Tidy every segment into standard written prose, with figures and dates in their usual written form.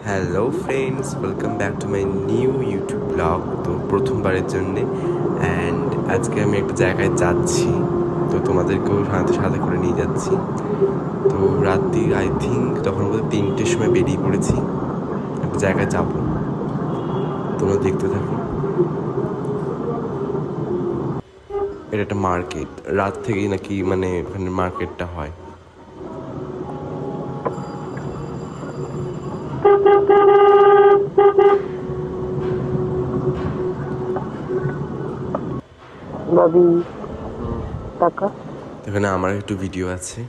Hello friends, welcome back to my new YouTube blog. তো প্রথমবারের জন্যে অ্যান্ড আজকে আমি একটা জায়গায় যাচ্ছি, তো তোমাদেরকেও সাথে সাথে করে নিয়ে যাচ্ছি। তো রাত্রি আই থিঙ্ক তখন বোধ 3টের সময় বেরিয়ে পড়েছি, একটা জায়গায় যাব, তোমরা দেখতে থাকো। এটা একটা মার্কেট, রাত থেকেই নাকি মানে ওখানে মার্কেটটা হয়। ববি টাকা এখানে আমার একটু ভিডিও আছে।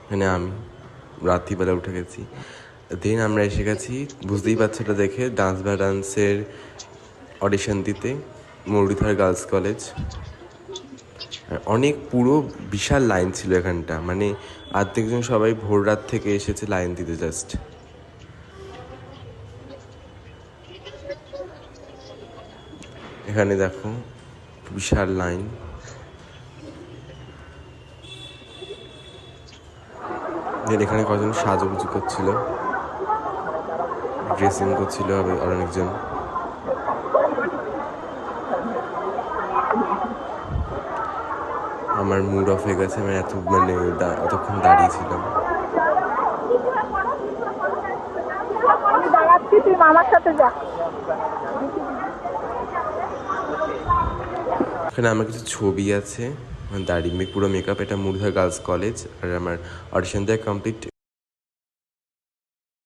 এখানে আমি রাত্রিবেলা উঠে গেছি, দেন আমরা এসে গেছি, বুঝতেই পারছো এটা দেখে, ডান্সের অডিশন দিতে মুরলীধর গার্লস কলেজ। অনেক পুরো বিশাল লাইন ছিল এখানটা, মানে অর্ধেকজন সবাই ভোর রাত থেকে এসেছে লাইন দিতে জাস্ট। এখানে দেখো বিশাল লাইন। দেন এখানে কজন সাজুগুজু করছিল, ড্রেসিং করছিল আর অনেকজন। আমার মুড অফ হয়ে গেছে, আমি অতক্ষণ দাঁড়িয়েছিলাম। তুই মামার সাথে যা। এখানে আমার কিছু ছবি আছে, দাঁড়িয়ে পুরো মেকআপ। এটা মুরলীধর গার্লস কলেজ, আর আমার অডিশন দেওয়া কমপ্লিট।